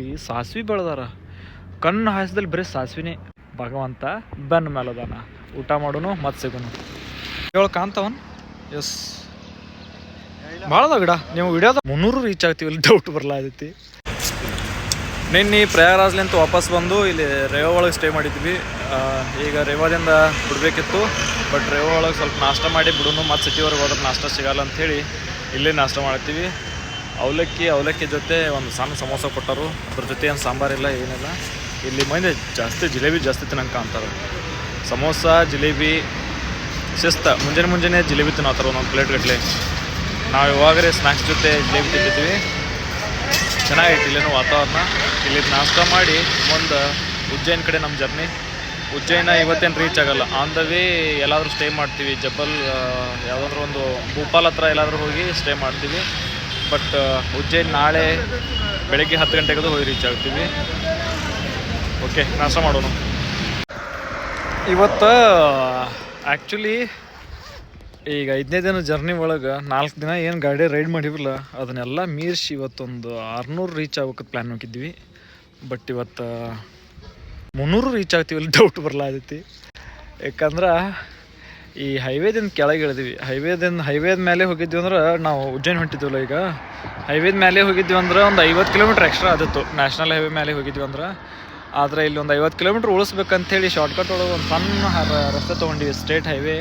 ಈ ಸಾಸ್ವಿ ಬೆಳೆದಾರ, ಕಣ್ಣು ಹಾಯಿಸ್ದಲ್ಲಿ ಬರೀ ಸಾಸ್ವಿನೇ. ಭಗವಂತ ಬೆನ್ನ ಮೇಲದಾನ, ಊಟ ಮಾಡೋನು ಮತ್ತೆ ಸಿಗೋನು. ಹೇಳ ಕಾಂತವನ್. ಎಸ್ ಭಾಳದ ಗಿಡ. ನೀವು ವಿಡಿಯೋದ 300 ರೀಚ್ ಆಗ್ತೀವಿ, ಇಲ್ಲಿ ಡೌಟ್ ಬರಲಾದೈತಿ. ನಿನ್ನೆ ಪ್ರಯಾಗ್ರಾಜ್ಲಿಂತ ವಾಪಸ್ ಬಂದು ಇಲ್ಲಿ ರೇವಾ ಒಳಗೆ ಸ್ಟೇ ಮಾಡಿದ್ವಿ. ಈಗ ರೇವಾದಿಂದ ಬಿಡಬೇಕಿತ್ತು, ಬಟ್ ರೇವಾ ಒಳಗೆ ಸ್ವಲ್ಪ ನಾಷ್ಟ ಮಾಡಿ ಬಿಡೋನು, ಮತ್ತು ಸಿಟಿವರೆಗೆ ಹೋದ್ರೆ ನಾಷ್ಟ ಸಿಗಲ್ಲ ಅಂಥೇಳಿ ಇಲ್ಲೇ ನಾಷ್ಟ ಮಾಡ್ತೀವಿ. ಅವಲಕ್ಕಿ ಜೊತೆ ಒಂದು ಸಣ್ಣ ಸಮೋಸ ಕೊಟ್ಟರು, ಅದ್ರ ಜೊತೆ ಏನು ಸಾಂಬಾರಿಲ್ಲ ಏನಿಲ್ಲ. ಇಲ್ಲಿ ಮಂದಿ ಜಾಸ್ತಿ ಜಿಲೇಬಿ ಜಾಸ್ತಿ ತಿನ್ನಂಕ ಅಂತಾರೆ. ಸಮೋಸ ಜಿಲೇಬಿ ಶಿಸ್ತ, ಮುಂಜಾನೆ ಜಿಲೇಬಿ ತಿನ್ನೋತಾರೆ ಒಂದೊಂದು ಪ್ಲೇಟ್ ಗಟ್ಟಲೆ. ನಾವು ಇವಾಗಲೇ ಸ್ನ್ಯಾಕ್ಸ್ ಜೊತೆ ಜಿಲೇಬಿ ತಿಂತಿದ್ವಿ. ಚೆನ್ನಾಗೈತಿ ಇಲ್ಲೇನು ವಾತಾವರಣ. ಇಲ್ಲಿ ನಾಷ್ಟ ಮಾಡಿ ಮುಂದೆ ಉಜ್ಜಯಿನಿ ಕಡೆ ನಮ್ಮ ಜರ್ನಿ. ಉಜ್ಜಯಿನ ಇವತ್ತೇನು ರೀಚ್ ಆಗೋಲ್ಲ, ಆನ್ ದ ವೇ ಎಲ್ಲಾದರೂ ಸ್ಟೇ ಮಾಡ್ತೀವಿ. ಜಬ್ಬಲ್ ಯಾವುದಾದ್ರೂ ಒಂದು ಭೂಪಾಲ್ ಹತ್ರ ಎಲ್ಲಾದರೂ ಹೋಗಿ ಸ್ಟೇ ಮಾಡ್ತೀವಿ. ಬಟ್ ಉಜ್ಜಯಿನಿ ನಾಳೆ ಬೆಳಗ್ಗೆ 10 ಗಂಟೆಗೆ ಹೋಗಿ ರೀಚ್ ಆಗ್ತೀವಿ. ಓಕೆ, ನಾಷ್ಟ ಮಾಡೋಣ. ಇವತ್ತು ಆ್ಯಕ್ಚುಲಿ ಈಗ 5ನೇ ದಿನ ಜರ್ನಿ ಒಳಗೆ 4 ದಿನ ಏನು ಗಾಡಿ ರೈಡ್ ಮಾಡಿರಲ್ಲ, ಅದನ್ನೆಲ್ಲ ಮೀರಿಸಿ ಇವತ್ತೊಂದು 600 ರೀಚ್ ಆಗ್ಬೇಕಂತ ಪ್ಲ್ಯಾನ್ ಹಾಕಿದ್ವಿ. ಬಟ್ ಇವತ್ತು 300 ರೀಚ್ ಆಗ್ತೀವಿ, ಇಲ್ಲಿ ಡೌಟ್ ಬರಲಾದೈತಿ. ಯಾಕಂದ್ರೆ ಈ ಹೈವೇದಿಂದ ಕೆಳಗೆ ಇಳಿದೀವಿ. ಹೈವೇದ ಮೇಲೆ ಹೋಗಿದ್ವಿ ಅಂದ್ರೆ, ನಾವು ಉಜ್ಜಯಿನಿ ಹೊಂಟಿದ್ವಲ್ಲ, ಈಗ ಹೈವೇದ ಮೇಲೆ ಹೋಗಿದ್ವಿ ಅಂದ್ರೆ ಒಂದು 50 ಕಿಲೋಮೀಟ್ರ್ ಎಕ್ಸ್ಟ್ರಾ ಆದಿತ್ತು. ನ್ಯಾಷನಲ್ ಹೈವೇ ಮೇಲೆ ಹೋಗಿದ್ವಿ ಅಂದ್ರೆ. ಆದರೆ ಇಲ್ಲಿ ಒಂದು 50 ಕಿಲೋಮೀಟ್ರ್ ಉಳಿಸ್ಬೇಕಂತೇಳಿ ಶಾರ್ಟ್ಕಟ್ ಒಳಗೆ ಒಂದು ಸಣ್ಣ ರಸ್ತೆ ತೊಗೊಂಡಿವಿ. ಸ್ಟ್ರೇಟ್ ಹೈವೇ,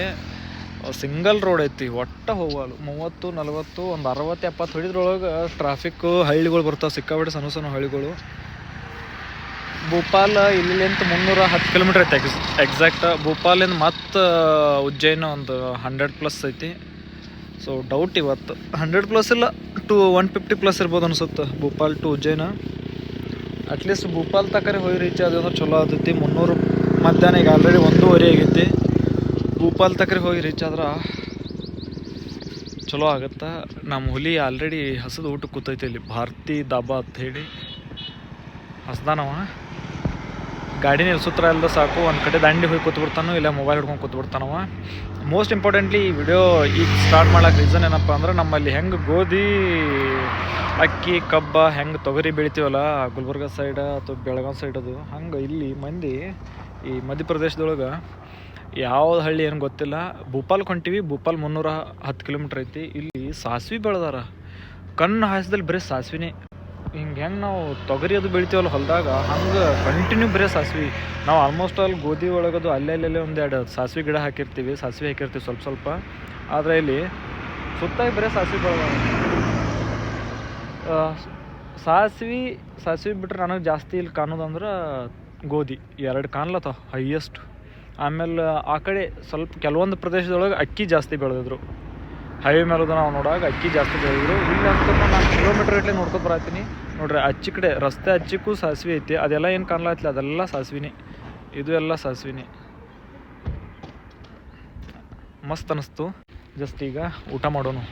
ಸಿಂಗಲ್ ರೋಡ್ ಐತಿ. ಒಟ್ಟು ಹೋಗಲ್ಲ 30, 40, ಒಂದು 60, 70 ಹೊಡಿದ್ರೊಳಗೆ ಟ್ರಾಫಿಕ್ಕು, ಹಳ್ಳಿಗಳು ಬರ್ತಾವೆ, ಸಿಕ್ಕಾಬಿಟ್ಟು ಸಣ್ಣ ಹಳ್ಳಿಗಳು. ಭೂಪಾಲ್ ಇಲ್ಲಿಂತ 310 ಕಿಲೋಮೀಟ್ರ್ ಐತಿ ಎಕ್ಸಾಕ್ಟ್. ಭೂಪಾಲಿಂದ ಮತ್ತು ಉಜ್ಜಯಿನ ಒಂದು 100+ ಐತಿ. ಸೊ ಡೌಟ್ ಇವತ್ತು 100+ ಇಲ್ಲ, 150+ ಇರ್ಬೋದು ಅನ್ಸುತ್ತೆ ಭೂಪಾಲ್ ಟು ಉಜ್ಜಯಿನ. ಅಟ್ಲೀಸ್ಟ್ ಭೂಪಾಲ್ ತಕರೆ ಹೋಗಿ ರೀಚ್ ಆದ್ವಿ ಅಂದ್ರೆ ಚಲೋ ಆಗ್ತೈತಿ. 300 ಮಧ್ಯಾಹ್ನ ಈಗ ಆಲ್ರೆಡಿ 1:30 ಆಗೈತಿ. ಭೂಪಾಲ್ ತಕರೆ ಹೋಗಿ ರೀಚ್ ಆದ್ರೆ ಚಲೋ ಆಗುತ್ತೆ. ನಮ್ಮ ಹುಲಿ ಆಲ್ರೆಡಿ ಹಸದು ಊಟಕ್ಕೆ ಕೂತೈತಿ ಇಲ್ಲಿ, ಭಾರತಿ ದಾಬಾ ಅಂತ ಹೇಳಿ ಹಸ್ದಾನವ. ಗಾಡಿ ನಿಲ್ಸುತ್ರ ಎಲ್ಲ ಸಾಕು, ಒಂದು ಕಡೆ ದಂಡಿ ಹೋಗಿ ಕೂತ್ಬಿಡ್ತಾನೋ, ಇಲ್ಲ ಮೊಬೈಲ್ ಹಿಡ್ಕೊಂಡು ಕೂತ್ಬಿಡ್ತಾನವ. ಮೋಸ್ಟ್ ಇಂಪಾರ್ಟೆಂಟ್ಲಿ ಈ ವಿಡಿಯೋ ಈಗ ಸ್ಟಾರ್ಟ್ ಮಾಡೋಕೆ ರೀಸನ್ ಏನಪ್ಪ ಅಂದ್ರೆ, ನಮ್ಮಲ್ಲಿ ಹೆಂಗೆ ಗೋಧಿ, ಅಕ್ಕಿ, ಕಬ್ಬ, ಹೆಂಗೆ ತೊಗರಿ ಬೆಳಿತೀವಲ್ಲ ಗುಲ್ಬರ್ಗ ಸೈಡ್ ಅಥವಾ ಬೆಳಗಾವಿ ಸೈಡ್, ಅದು ಹಂಗೆ ಇಲ್ಲಿ ಮಂದಿ ಈ ಮಧ್ಯಪ್ರದೇಶದೊಳಗೆ ಯಾವ್ದು ಹಳ್ಳಿ ಏನು ಗೊತ್ತಿಲ್ಲ, ಭೂಪಾಲ್ಗೆ ಹೊಂಟಿವಿ. ಭೂಪಾಲ್ 310 ಕಿಲೋಮೀಟ್ರ್ ಐತಿ. ಇಲ್ಲಿ ಸಾಸ್ವಿ ಬೆಳೆದಾರ, ಕಣ್ಣು ಹಾಯಿಸ್ದಲ್ಲಿ ಬರೀ ಸಾಸ್ವಿನೇ. ಹೆಂಗೆ ನಾವು ತೊಗರಿ ಅದು ಬೆಳಿತೀವಲ್ಲ ಹೊಲದಾಗ, ಹಂಗೆ ಕಂಟಿನ್ಯೂ ಬರೀ ಸಾಸ್ವಿ. ನಾವು ಆಲ್ಮೋಸ್ಟ್ ಅಲ್ಲಿ ಗೋಧಿ ಒಳಗದು ಅಲ್ಲೇ ಒಂದೆರಡು ಸಾಸ್ವಿ ಗಿಡ ಹಾಕಿರ್ತೀವಿ, ಸಾಸ್ವಿ ಹಾಕಿರ್ತೀವಿ ಸ್ವಲ್ಪ. ಆದರೆ ಇಲ್ಲಿ ಸುತ್ತಾಗಿ ಬರೀ ಸಾಸ್ವಿ ಬೆಳೆದಾರ. ಸಾಸ್ವಿ ಬಿಟ್ರೆ ನನಗೆ ಜಾಸ್ತಿ ಇಲ್ಲಿ ಕಾಣೋದಂದ್ರೆ ಗೋಧಿ 2 ಕಾಣ್ಲತ್ತಾವ ಹೈಯೆಸ್ಟ್. ಆಮೇಲೆ ಆ ಕಡೆ ಸ್ವಲ್ಪ ಕೆಲವೊಂದು ಪ್ರದೇಶದೊಳಗೆ ಅಕ್ಕಿ ಜಾಸ್ತಿ ಬೆಳೆದಿದ್ರು. ಹೈವೇ ಮೇಲದ ನಾವು ನೋಡಾಗ ಅಕ್ಕಿ ಜಾಸ್ತಿ ಬೆಳೆದಿದ್ರು. ಇಲ್ಲಿ ಅಂತ ನಾನು ಕಿಲೋಮೀಟ್ರ್ ಗಟ್ಟಲೆ ನೋಡ್ಕೊಂಡು ಬರತ್ತೀನಿ ನೋಡ್ರಿ. ಅಚ್ಚಿ ಕಡೆ ರಸ್ತೆ ಅಚ್ಚಿಕ್ಕೂ ಸಾಸ್ವಿ ಐತಿ. ಅದೆಲ್ಲ ಏನು ಕಾಣ್ಲತ್ತಿಲ್ಲ, ಅದೆಲ್ಲ ಸಾಸ್ವಿನೇ. ಇದು ಎಲ್ಲ ಸಾಸ್ವಿನೇ. ಮಸ್ತ್ ಅನ್ನಿಸ್ತು. ಜಸ್ಟ್ ಈಗ ಊಟ ಮಾಡೋನು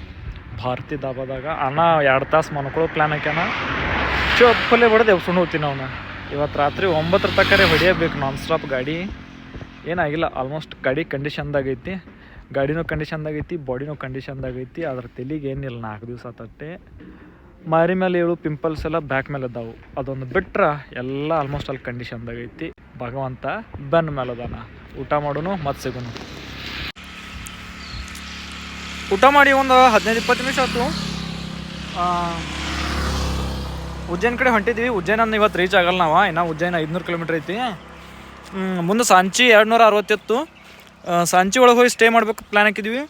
ಭಾರತಿ ದಾಬಾದಾಗ. ಅಣ್ಣ 2 ತಾಸು ಮನ್ಕೊಳ್ಳೋ ಪ್ಲ್ಯಾನ್ ಹಾಕ್ಯಾನ. ಚೊಪ್ಪಲ್ಲೇ ಹೊಡೆದು ಎಬ್ಸ್ಕೊಂಡು ಹೋಗ್ತೀನಿ ಅವನ್ನ. ಇವತ್ತು ರಾತ್ರಿ 9 ತನಕ ಹೊಡಿಯಬೇಕು ನಾನ್ ಸ್ಟಾಪ್. ಗಾಡಿ ಏನಾಗಿಲ್ಲ, ಆಲ್ಮೋಸ್ಟ್ ಗಾಡಿ ಕಂಡೀಷನ್ದಾಗೈತಿ. ಗಾಡಿನೂ ಕಂಡೀಷನ್ದಾಗೈತಿ, ಬಾಡಿನೂ ಕಂಡೀಷನ್ದಾಗೈತಿ. ಅದ್ರ ತೆಲಿಗೆ ಏನಿಲ್ಲ, 4 ದಿವಸ ಆತಟ್ಟೆ. ಮಾರಿ ಮೇಲೆ 7 ಪಿಂಪಲ್ಸ್ ಎಲ್ಲ ಬ್ಯಾಕ್ ಮೇಲೆ ಇದ್ದಾವೆ. ಅದೊಂದು ಬಿಟ್ರೆ ಎಲ್ಲ ಆಲ್ಮೋಸ್ಟ್ ಅಲ್ಲಿ ಕಂಡೀಷನ್ದಾಗೈತಿ. ಭಗವಂತ ಬೆನ್ನ ಮೇಲದಾನ, ಊಟ ಮಾಡೋನು ಮತ್ತೆ ಸಿಗೋನು. ಊಟ ಮಾಡಿ ಒಂದು 15-20 ನಿಮಿಷ ಆಯ್ತು. ಉಜ್ಜಯಿನಿ ಕಡೆ ಹೊಂಟಿದ್ವಿ. ಉಜ್ಜಯಿನ ಇವತ್ತು ರೀಚ್ ಆಗಲ್ಲ ನಾವು. ಇನ್ನು ಉಜ್ಜಯಿನ 500 ಕಿಲೋಮೀಟ್ರ್ ಐತಿ. ಮುಂದೆ ಸಾಂಚಿ 260 ಇತ್ತು. ಸಾಂಚಿ ಒಳಗೆ ಹೋಗಿ ಸ್ಟೇ ಮಾಡ್ಬೇಕು ಪ್ಲ್ಯಾನ್ ಹಾಕಿದ್ವಿ.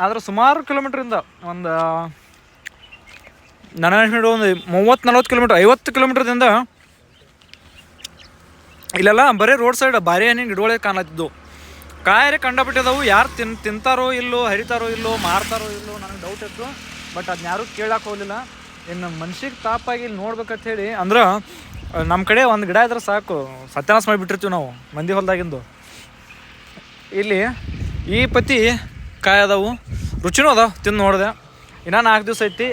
ಆದರೆ ಸುಮಾರು ಕಿಲೋಮೀಟ್ರಿಂದ ಒಂದು ನನ್ನ ಒಂದು 30-40 ಕಿಲೋಮೀಟ್ರ್, 50 ಕಿಲೋಮೀಟ್ರದಿಂದ ಇಲ್ಲೆಲ್ಲ ಬರೀ ರೋಡ್ ಸೈಡ್ ಭಾರಿ ಹಣ್ಣಿನ ಗಿಡಗಳೇ ಕಾಣತ್ತಿದ್ದು. ಕಾಯರೆ ಕಂಡಬಿಟ್ಟಿದ್ದವು. ಯಾರು ತಿಂತಾರೋ ಇಲ್ಲೋ, ಹರಿತಾರೋ ಇಲ್ಲೋ, ಮಾರ್ತಾರೋ ಇಲ್ಲೋ ನನಗೆ ಡೌಟ್ ಇತ್ತು. ಬಟ್ ಅದನ್ನ ಯಾರೂ ಕೇಳಕ್ಕೆ ಹೋಗಲಿಲ್ಲ. ಇನ್ನು ಮನ್ಸಿಗೆ ತಾಪಾಗಿ ಇಲ್ಲಿ ನೋಡ್ಬೇಕಂತ ಹೇಳಿ ಅಂದ್ರೆ, ನಮ್ಮ ಕಡೆ ಒಂದು ಗಿಡ ಇದ್ರೆ ಸಾಕು, ಸತ್ಯನಾಶ ಮಾಡಿಬಿಟ್ಟಿರ್ತೀವಿ ನಾವು ಮಂದಿ ಹೊಲದಾಗಿಂದು. ಇಲ್ಲಿ ಈ ಪತಿ ಕಾಯಿ ಅದಾವು, ರುಚಿನೂ ಅದಾವೆ. ತಿಂದು ನೋಡಿದೆ. ಇನ್ನೂ 4 ದಿವಸ ಐತಿ.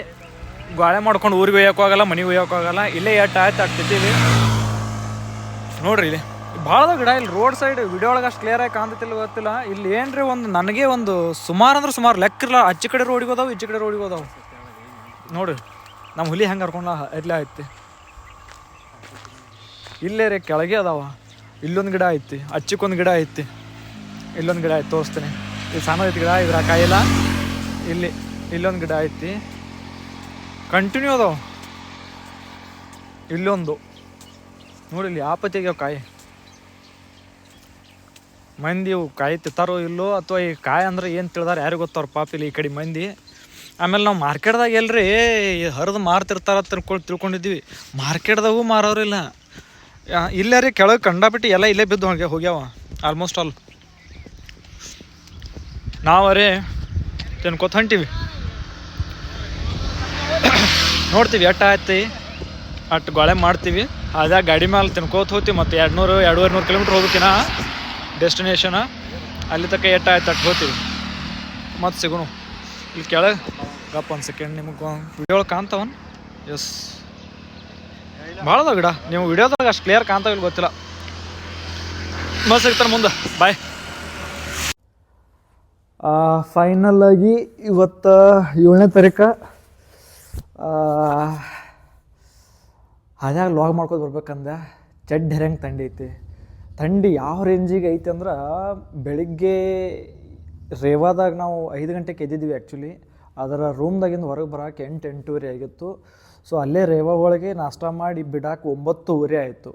ಗಾಳೆ ಮಾಡ್ಕೊಂಡು ಊರಿಗೆ ಒಯ್ಯೋಕ್ಕಾಗಲ್ಲ, ಮನೆಗೆ ಒಯ್ಯೋಕ್ಕಾಗಲ್ಲ. ಇಲ್ಲೇ ಆಗ್ತೈತಿ ಇಲ್ಲಿ ನೋಡ್ರಿ. ಇಲ್ಲಿ ಭಾಳ ಗಿಡ. ಇಲ್ಲಿ ರೋಡ್ ಸೈಡ್ ವಿಡಿಯೋ ಒಳಗೆ ಅಷ್ಟು ಕ್ಲಿಯರಾಗಿ ಕಾಣ್ತಿಲ್ಲ ಗೊತ್ತಿಲ್ಲ. ಇಲ್ಲಿ ಏನ್ರಿ ಒಂದು ನನಗೆ ಒಂದು ಸುಮಾರು ಅಂದ್ರೆ ಸುಮಾರು ಲೆಕ್ಕಿರಲ್ಲ. ಆಚೆ ಕಡೆ ರೋಡಿಗೆ ಹೋದಾವು, ಈಚೆ ಕಡೆ ರೋಡಿಗೆ ಹೋದಾವು ನೋಡ್ರಿ. ನಮ್ಮ ಹುಲಿ ಹೆಂಗೆ ಹರ್ಕೊಂಡ ಇರ್ಲೇ ಐತಿ. ಇಲ್ಲೇ ರೀ ಕೆಳಗೆ ಅದಾವ. ಇಲ್ಲೊಂದು ಗಿಡ ಐತಿ, ಅಚ್ಚಿಕೊಂದು ಗಿಡ ಐತಿ, ಇಲ್ಲೊಂದು ಗಿಡ ಐತಿ ತೋರಿಸ್ತೀನಿ. ಇದು ಸಣ್ಣದೈತಿ ಗಿಡ, ಇದ್ರ ಕಾಯಿಲ್ಲ. ಇಲ್ಲೊಂದು ಗಿಡ ಐತಿ, ಕಂಟಿನ್ಯೂ ಅದಾವ. ಇಲ್ಲೊಂದು ನೋಡಿ, ಇಲ್ಲಿ ಆಪತ್ತಿಗೆ ಕಾಯಿ. ಮಂದಿ ಇವು ಕಾಯಿ ತಿತ್ತಾರೋ ಇಲ್ಲೋ, ಅಥವಾ ಈ ಕಾಯಿ ಅಂದ್ರೆ ಏನು ತಿಳಿದಾರ ಯಾರಿಗೆ ಗೊತ್ತವ್ರ ಪಾಪ ಇಲ್ಲಿ ಈ ಕಡೆ ಮಂದಿ. ಆಮೇಲೆ ನಾವು ಮಾರ್ಕೆಟ್ದಾಗ ಎಲ್ರಿ ಹರಿದು ಮಾರ್ತಿರ್ತಾರ ತಿಳ್ಕೊಂಡಿದ್ವಿ. ಮಾರ್ಕೆಟ್ದಾಗೂ ಮಾರೋರಿಲ್ಲ. ಇಲ್ಲೇ ರೀ ಕೆಳಗೆ ಕಂಡಾಬಿಟ್ಟು ಎಲ್ಲ ಇಲ್ಲೇ ಬಿದ್ದು ಹೋಗ್ಯಾವ ಆಲ್ಮೋಸ್ಟ್ ಆಲ್. ನಾವರೇ ತಿನ್ಕೋತ ಹೊಂಟೀವಿ, ನೋಡ್ತೀವಿ ಎಟ್ಟು ಆಯ್ತು ಅಷ್ಟು ಗೊಳೆ ಮಾಡ್ತೀವಿ. ಅದಾಗ ಗಾಡಿ ಮೇಲೆ ತಿನ್ಕೋತ ಹೋಗ್ತೀವಿ. ಮತ್ತು 200-250 ಕಿಲೋಮೀಟ್ರ್ ಹೋಗ್ಬೇಕಿನ ಡೆಸ್ಟಿನೇಷನ. ಅಲ್ಲಿ ತನಕ ಎಟ್ಟು ಆಯ್ತು ಅಷ್ಟು ಹೋಗ್ತೀವಿ. ಮತ್ತು ಸಿಗೋಣ ಇಲ್ಲಿ ಕೆಳಗೆ. ಗಪ್ಪ ಒಂದು ಸೆಕೆಂಡ್, ನಿಮಗೆ ವಿಡಿಯೋ ಕಾಣ್ತಾವನ್? ಎಸ್, ಭಾಳ ಅದಾವ ಗಿಡ. ನೀವು ವಿಡಿಯೋದಾಗ ಅಷ್ಟು ಕ್ಲಿಯರ್ ಕಾಣ್ತಾವ ಇಲ್ಲಿ ಗೊತ್ತಿಲ್ಲ. ಮತ್ತೆ ಸಿಗ್ತಾರೆ ಮುಂದೆ, ಬಾಯ್. ಫೈನಲ್ ಆಗಿ ಇವತ್ತು 7ನೇ ತಾರೀಕು ಹಾದ್ಯಾಗ ಲಾಗ್ ಮಾಡ್ಕೊಂಡು ಬರ್ಬೇಕಂದ. ಚಡ್ಡಿ ಹೆರಂಗೆ ಥಂಡಿ ಐತಿ. ಥಂಡಿ ಯಾವ ರೇಂಜಿಗೆ ಐತಿ ಅಂದ್ರೆ, ಬೆಳಿಗ್ಗೆ ರೇವಾದಾಗ ನಾವು 5 ಗಂಟೆಗೆ ಎದ್ದಿದ್ವಿ ಆ್ಯಕ್ಚುಲಿ. ಅದರ ರೂಮ್ದಾಗಿಂದ ಹೊರಗೆ ಬರೋಕೆ 8-8:30 ಆಗಿತ್ತು. ಸೊ ಅಲ್ಲೇ ರೇವಾ ಒಳಗೆ ನಾಷ್ಟ ಮಾಡಿ ಬಿಡಾಕೆ 9:30 ಆಯಿತು.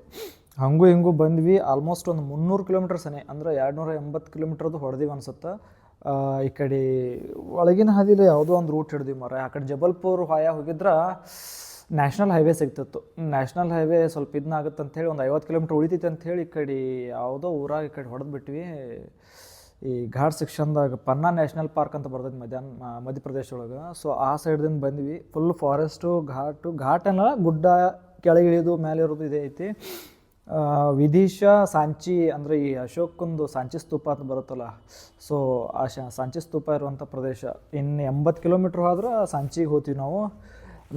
ಹಂಗೂ ಹಿಂಗೂ ಬಂದ್ವಿ. ಆಲ್ಮೋಸ್ಟ್ ಒಂದು 300 ಕಿಲೋಮೀಟರ್ ಸನೆ, ಅಂದ್ರೆ 280 ಕಿಲೋಮೀಟ್ರದ್ದು ಹೊಡೆದಿವಿ ಅನ್ಸುತ್ತೆ. ಈ ಕಡೆ ಒಳಗಿನ ಹಾದಿಲಿ ಯಾವುದೋ ಒಂದು ರೂಟ್ ಹಿಡ್ದಿವಿ ಮರ. ಆ ಕಡೆ ಜಬಲ್ಪುರ್ ಹಾಯ ಹೋಗಿದ್ರೆ ನ್ಯಾಷನಲ್ ಹೈವೇ ಸಿಗ್ತಿತ್ತು. ನ್ಯಾಷನಲ್ ಹೈವೇ ಸ್ವಲ್ಪ ಇದನ್ನಾಗುತ್ತೆ ಅಂಥೇಳಿ ಒಂದು 50 ಕಿಲೋಮೀಟ್ರ್ ಉಳಿತೈತೆ ಅಂಥೇಳಿ ಈ ಕಡೆ ಯಾವುದೋ ಊರಾಗ ಈ ಕಡೆ ಹೊಡೆದ್ಬಿಟ್ವಿ. ಈ ಘಾಟ್ ಸೆಕ್ಷನ್ದಾಗ ಪನ್ನಾ ನ್ಯಾಷನಲ್ ಪಾರ್ಕ್ ಅಂತ ಬರ್ತೈತೆ ಮಧ್ಯಪ್ರದೇಶ ಒಳಗೆ. ಸೊ ಆ ಸೈಡ್ದಿಂದ ಬಂದ್ವಿ. ಫುಲ್ ಫಾರೆಸ್ಟು, ಘಾಟೆಲ್ಲ ಗುಡ್ಡ, ಕೆಳಗಿಳಿದು ಮೇಲೆ ಇರೋದು ಇದೇ ಐತಿ. ವಿದಿಶಾ ಸಾಂಚಿ ಅಂದರೆ ಈ ಅಶೋಕಂದು ಸಾಂಚಿ ಸ್ತೂಪ ಅಂತ ಬರುತ್ತಲ್ಲ, ಸೊ ಆ ಸಾಂಚಿ ಸ್ತೂಪ ಇರುವಂಥ ಪ್ರದೇಶ. ಇನ್ನು 80 ಕಿಲೋಮೀಟ್ರ್ ಹೋದ್ರೆ ಸಾಂಚಿಗೆ ಹೋಗ್ತೀವಿ ನಾವು.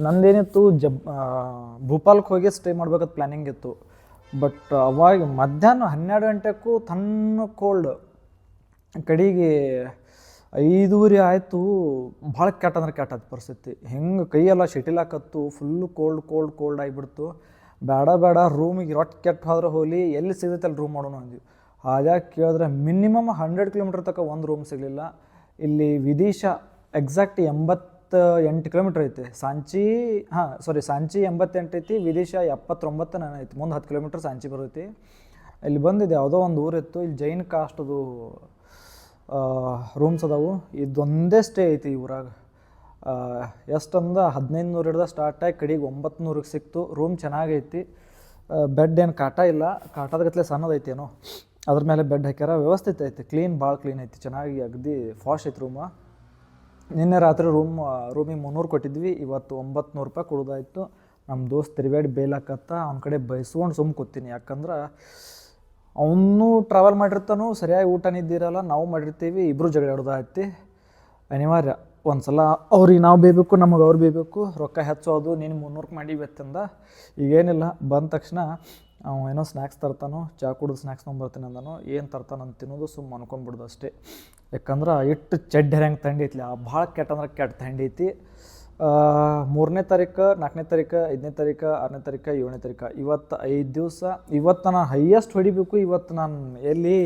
ನಂದೇನಿತ್ತು, ಭೂಪಾಲ್ಗೆ ಹೋಗಿ ಸ್ಟೇ ಮಾಡ್ಬೇಕಂತ ಪ್ಲ್ಯಾನಿಂಗ್ ಇತ್ತು. ಬಟ್ ಅವಾಗ ಮಧ್ಯಾಹ್ನ 12 ಗಂಟೆಗೂ ತನ್ನ ಕೋಲ್ಡ್, ಕಡೆಗೆ 5:30 ಆಯಿತು. ಭಾಳ ಕೆಟ್ಟ ಅಂದ್ರೆ ಕೆಟ್ಟ ಪರಿಸ್ಥಿತಿ. ಹೆಂಗೆ ಕೈಯೆಲ್ಲ ಶೆಟಿಲ್ ಹಾಕತ್ತು. ಫುಲ್ಲು ಕೋಲ್ಡ್ ಆಗಿಬಿಡ್ತು. ಬೇಡ ರೂಮಿಗೆ ರೊಟ್ಟು ಕೆಟ್ಟು ಹೋದ್ರೆ ಹೋಲಿ, ಎಲ್ಲಿ ಸಿಗುತ್ತೆ ಅಲ್ಲಿ ರೂಮ್ ಮಾಡೋಣ ಅಂದ್ವಿ. ಹಾಗಾಗಿ ಕೇಳಿದ್ರೆ ಮಿನಿಮಮ್ 100 ಕಿಲೋಮೀಟ್ರ್ ತನಕ ಒಂದು ರೂಮ್ ಸಿಗಲಿಲ್ಲ. ಇಲ್ಲಿ ವಿದಿಶಾ ಎಕ್ಸಾಕ್ಟ್ 88 ಕಿಲೋಮೀಟ್ರ್ ಐತೆ. ಸಾಂಚಿ 88 ಐತಿ, ವಿದಿಶಾ 79 ಐತಿ. ಮುಂದೆ 10 ಕಿಲೋಮೀಟ್ರ್ ಸಾಂಚಿ ಬರ್ತೈತಿ. ಇಲ್ಲಿ ಬಂದಿದೆ ಯಾವುದೋ ಒಂದು ಊರಿತ್ತು. ಇಲ್ಲಿ ಜೈನ್ ಕಾಸ್ಟದು ರೂಮ್ಸ್ ಅದಾವು. ಇದೊಂದೇ ಸ್ಟೇ ಐತಿ ಈ ಊರಾಗ. ಎಷ್ಟಂದ್ರೆ 1500 ಹಿಡ್ದ ಸ್ಟಾರ್ಟ್ ಆಗಿ ಕಡೆಗೆ 900ಕ್ಕೆ ಸಿಕ್ತು. ರೂಮ್ ಚೆನ್ನಾಗೈತಿ. ಬೆಡ್ ಏನು ಕಾಟ ಇಲ್ಲ, ಕಾಟದ ಗತ್ಲೆ ಸಣ್ಣದೈತೇನೋ, ಅದ್ರ ಮೇಲೆ ಬೆಡ್ ಹಾಕ್ಯಾರ. ವ್ಯವಸ್ಥಿತ ಐತಿ, ಭಾಳ ಕ್ಲೀನ್ ಐತಿ, ಚೆನ್ನಾಗಿ ಅಗದಿ ಫಾಸ್ಟ್ ಐತಿ ರೂಮ. ನಿನ್ನೆ ರಾತ್ರಿ ರೂಮಿಗೆ 300 ಕೊಟ್ಟಿದ್ವಿ. ಇವತ್ತು 900 ರೂಪಾಯಿ ಕೊಡೋದಾಯ್ತು. ನಮ್ಮ ದೋಸ್ತ್ ತಿರುಗಾಡಿ ಬೇಲಾಕತ್ತ, ಅವ್ನ ಕಡೆ ಬಯಸ್ಕೊಂಡು ಸುಮ್ಮ ಕೂತೀನಿ. ಯಾಕಂದ್ರೆ ಅವನು ಟ್ರಾವೆಲ್ ಮಾಡಿರ್ತಾನು, ಸರಿಯಾಗಿ ಊಟ ನಿದ್ದಿರಲ್ಲ, ನಾವು ಮಾಡಿರ್ತೀವಿ, ಇಬ್ಬರು ಜಗಳಾಡೋದಾಯ್ತಿ. ಅನಿವಾರ್ಯ ಒಂದು ಸಲ ಅವ್ರಿಗೆ ನಾವು ಬೇಯಬೇಕು, ನಮಗೆ ಅವ್ರು ಬೇಯಬೇಕು. ರೊಕ್ಕ ಹೆಚ್ಚೋದು, ನೀನು 300ಕ್ಕೆ ಮಾಡೀವಿ ಅಂತಂದ. ಈಗೇನಿಲ್ಲ, ಬಂದ ತಕ್ಷಣ ಅವ ಏನೋ ಸ್ನ್ಯಾಕ್ಸ್ ತರ್ತಾನೋ, ಚಾ ಕುಡಿದು ಸ್ನ್ಯಾಕ್ಸ್ ತೊಗೊಂಬರ್ತೀನಿ ಅಂದನೋ, ಏನು ತರ್ತಾನಂತ ತಿನ್ನೋದು ಸುಮ್ಮ ಅನ್ಕೊಂಡ್ಬಿಡ್ದು ಅಷ್ಟೇ. ಯಾಕಂದ್ರೆ ಇಟ್ಟು ಚಡ್ಡಿ ಹೆಂಗೆ ಥಂಡಿ ಐತಿ, ಭಾಳ ಕೆಟ್ಟ ಅಂದ್ರೆ ಕೆಟ್ಟ ಥಂಡಿ ಐತಿ. 3ನೇ ತಾರೀಕು, 4ನೇ ತಾರೀಕು, 5ನೇ ತಾರೀಕು, 6ನೇ ತಾರೀಕು, 7ನೇ ತಾರೀಕು, ಇವತ್ತು 5 ದಿವಸ. ಇವತ್ತು ನಾನು ಹೈಯೆಸ್ಟ್ ಹೊಡಿಬೇಕು. ಇವತ್ತು ನಾನು ಎಲ್ಲಿ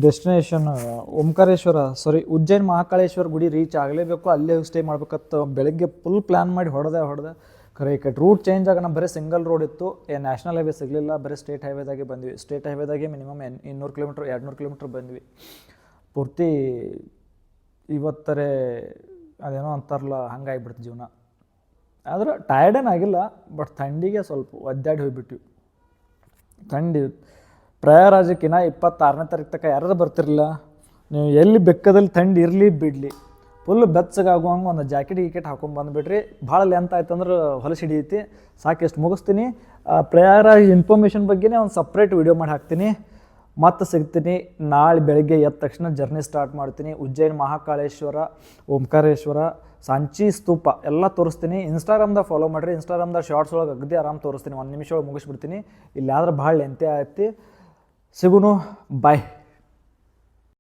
ಡೆಸ್ಟಿನೇಷನ್ ಉಜ್ಜೈನ್ ಮಹಾಕಾಳೇಶ್ವರ ಗುಡಿ ರೀಚ್ ಆಗಲೇಬೇಕು. ಅಲ್ಲೇ ಸ್ಟೇ ಮಾಡ್ಬೇಕಂತ ಬೆಳಗ್ಗೆ ಫುಲ್ ಪ್ಲ್ಯಾನ್ ಮಾಡಿ ಹೊಡೆದೆ. ಖರೆ ಈ ಕಡೆ ರೂಟ್ ಚೇಂಜ್ ಆಗೋಣ. ಬರೀ ಸಿಂಗಲ್ ರೋಡ್ ಇತ್ತು, ನ್ಯಾಷನಲ್ ಹೈವೇ ಸಿಗಲಿಲ್ಲ. ಬರೀ ಸ್ಟೇಟ್ ಹೈವೇದಾಗೆ ಬಂದ್ವಿ. ಸ್ಟೇಟ್ ಹೈವೇದಾಗೆ ಮಿನಿಮಮ್ 200 ಕಿಲೋಮೀಟ್ರ್ 200 ಕಿಲೋಮೀಟ್ರ್ ಬಂದ್ವಿ ಪೂರ್ತಿ. ಇವತ್ತರೇ ಅದೇನೋ ಅಂತಾರಲ್ಲ, ಹಂಗಾಗಿಬಿಡ್ತು ಜೀವನ. ಆದ್ರೆ ಟಯರ್ಡೇನು ಆಗಿಲ್ಲ, ಬಟ್ ಥಂಡಿಗೆ ಸ್ವಲ್ಪ ಒದ್ದಾಡಿ ಹೋಗ್ಬಿಟ್ಟಿವಿ. ಥಂಡಿ ಪ್ರಯಾಗರಾಜಕ್ಕಿನ್ನ 26ನೇ ತಾರೀಕು ತನಕ ಯಾರು ಬರ್ತಿರಲಿಲ್ಲ. ನೀವು ಎಲ್ಲಿ ಬೆಕ್ಕದಲ್ಲಿ ಥಂಡಿ ಇರಲಿ ಬಿಡಲಿ, ಫುಲ್ ಬೆಚ್ಚಗಾಗುವಂಗೆ ಒಂದು ಜಾಕೆಟ್ ಹಾಕೊಂಡ್ಬಂದುಬಿಡ್ರಿ. ಭಾಳ ಲೆಂತ್ ಆಯ್ತು ಅಂದ್ರೆ ಹೊಲಸು ಹಿಡಿಯೈತಿ. ಸಾಕೆಷ್ಟು ಮುಗಿಸ್ತೀನಿ. ಪ್ರಯಾಗರಾಜ್ ಇನ್ಫಾರ್ಮೇಷನ್ ಬಗ್ಗೆನೇ ಒಂದು ಸಪ್ರೇಟ್ ವೀಡಿಯೋ ಮಾಡಿ ಹಾಕ್ತೀನಿ. ಮತ್ತೆ ಸಿಗ್ತೀನಿ ನಾಳೆ ಬೆಳಗ್ಗೆ ಎದ್ದ ತಕ್ಷಣ ಜರ್ನಿ ಸ್ಟಾರ್ಟ್ ಮಾಡ್ತೀನಿ. ಉಜ್ಜೈನ್ ಮಹಾಕಾಳೇಶ್ವರ, ಓಂಕಾರೇಶ್ವರ, ಸಾಂಚಿ ಸ್ತೂಪ ಎಲ್ಲ ತೋರಿಸ್ತೀನಿ. ಇನ್ಸ್ಟಾಗ್ರಾಮ್ದಾಗ ಫಾಲೋ ಮಾಡಿರಿ. ಇನ್ಸ್ಟಾಗ್ರಾಮ್ದಾಗ ಶಾರ್ಟ್ಸ್ ಒಳಗೆ ಅಗದಿ ಆರಾಮ್ ತೋರಿಸ್ತೀನಿ. 1 ನಿಮಿಷ ಒಳಗೆ ಮುಗಿಸ್ಬಿಡ್ತೀನಿ. ಇಲ್ಲಿ ಆದ್ರೆ ಭಾಳ ಲೆಂತೆ ಆಯ್ತು. ಸಿಗುನು, ಬಾಯ್.